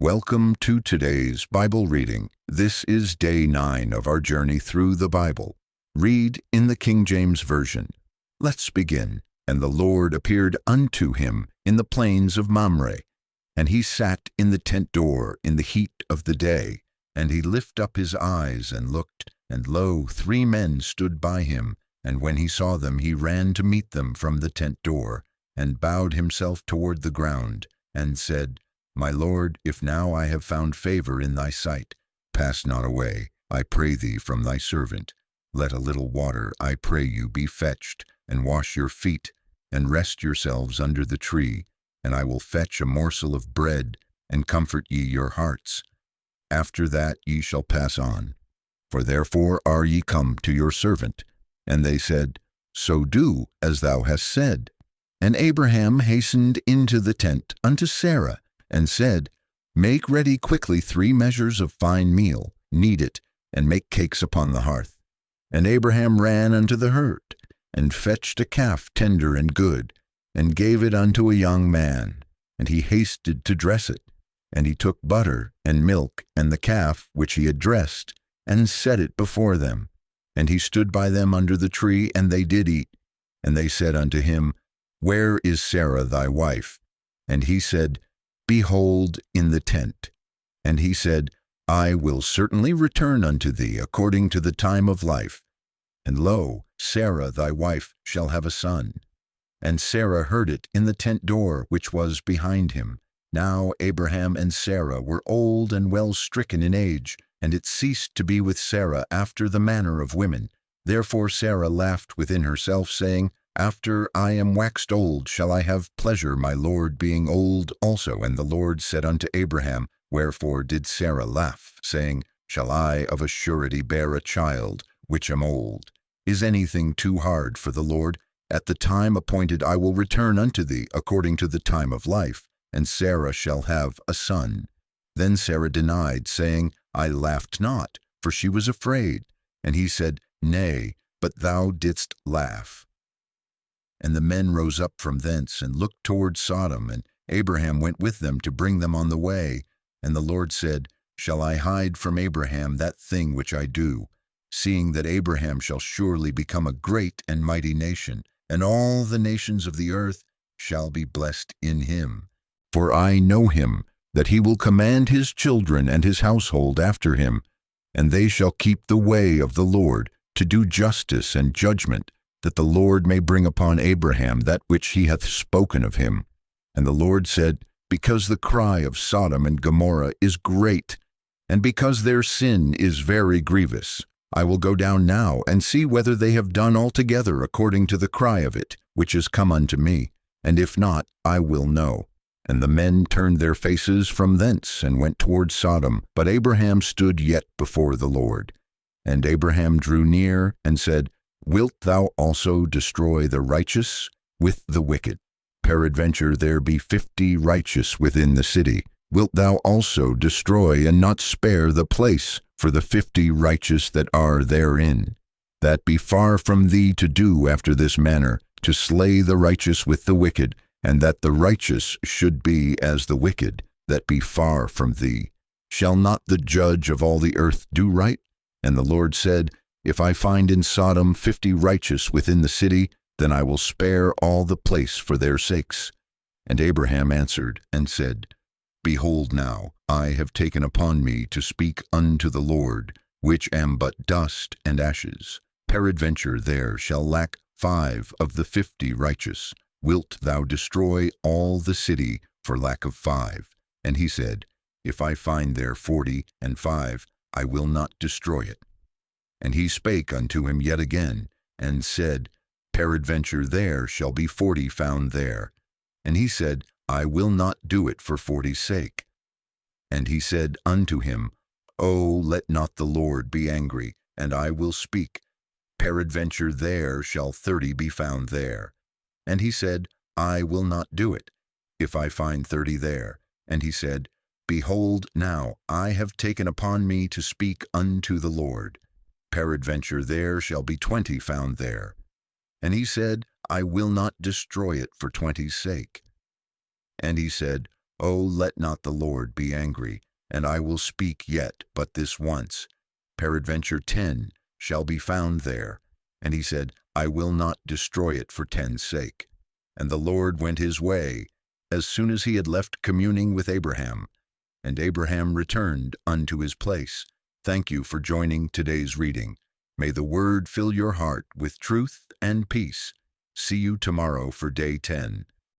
Welcome to today's Bible reading. This is day 9 of our journey through the Bible. Read in the King James Version. Let's begin. And the Lord appeared unto him in the plains of Mamre, and he sat in the tent door in the heat of the day. And he lifted up his eyes and looked, and lo, 3 men stood by him. And when he saw them, he ran to meet them from the tent door, and bowed himself toward the ground, and said, My Lord, if now I have found favor in thy sight, pass not away, I pray thee, from thy servant. Let a little water, I pray you, be fetched, and wash your feet, and rest yourselves under the tree, and I will fetch a morsel of bread, and comfort ye your hearts. After that ye shall pass on. For therefore are ye come to your servant. And they said, So do as thou hast said. And Abraham hastened into the tent unto Sarah, and said, Make ready quickly 3 measures of fine meal, knead it, and make cakes upon the hearth. And Abraham ran unto the herd, and fetched a calf tender and good, and gave it unto a young man, and he hasted to dress it. And he took butter and milk and the calf which he had dressed, and set it before them. And he stood by them under the tree, and they did eat. And they said unto him, Where is Sarah thy wife? And he said, Behold, in the tent. And he said, I will certainly return unto thee according to the time of life. And lo, Sarah thy wife shall have a son. And Sarah heard it in the tent door which was behind him. Now Abraham and Sarah were old and well stricken in age, and it ceased to be with Sarah after the manner of women. Therefore Sarah laughed within herself, saying, After I am waxed old shall I have pleasure, my Lord being old also. And the Lord said unto Abraham, Wherefore did Sarah laugh, saying, Shall I of a surety bear a child, which am old? Is anything too hard for the Lord? At the time appointed I will return unto thee according to the time of life, and Sarah shall have a son. Then Sarah denied, saying, I laughed not, for she was afraid. And he said, Nay, but thou didst laugh. And the men rose up from thence, and looked toward Sodom, and Abraham went with them to bring them on the way. And the Lord said, Shall I hide from Abraham that thing which I do, seeing that Abraham shall surely become a great and mighty nation, and all the nations of the earth shall be blessed in him? For I know him, that he will command his children and his household after him, and they shall keep the way of the Lord, to do justice and judgment, that the Lord may bring upon Abraham that which he hath spoken of him. And the Lord said, Because the cry of Sodom and Gomorrah is great, and because their sin is very grievous, I will go down now, and see whether they have done altogether according to the cry of it, which is come unto me, and if not, I will know. And the men turned their faces from thence, and went toward Sodom. But Abraham stood yet before the Lord. And Abraham drew near, and said, Wilt thou also destroy the righteous with the wicked? Peradventure there be 50 righteous within the city. Wilt thou also destroy and not spare the place for the 50 righteous that are therein? That be far from thee to do after this manner, to slay the righteous with the wicked, and that the righteous should be as the wicked, that be far from thee. Shall not the judge of all the earth do right? And the Lord said, If I find in Sodom 50 righteous within the city, then I will spare all the place for their sakes. And Abraham answered and said, Behold now, I have taken upon me to speak unto the Lord, which am but dust and ashes. Peradventure there shall lack 5 of the 50 righteous. Wilt thou destroy all the city for lack of 5? And he said, If I find there 45, I will not destroy it. And he spake unto him yet again, and said, Peradventure there shall be 40 found there. And he said, I will not do it for 40's sake. And he said unto him, O let not the Lord be angry, and I will speak. Peradventure there shall 30 be found there. And he said, I will not do it, if I find 30 there. And he said, Behold, now I have taken upon me to speak unto the Lord. Peradventure there shall be 20 found there. And he said, I will not destroy it for 20's sake. And he said, Oh, let not the Lord be angry, and I will speak yet but this once. Peradventure 10 shall be found there. And he said, I will not destroy it for 10's sake. And the Lord went his way, as soon as he had left communing with Abraham. And Abraham returned unto his place. Thank you for joining today's reading. May the word fill your heart with truth and peace. See you tomorrow for day 10.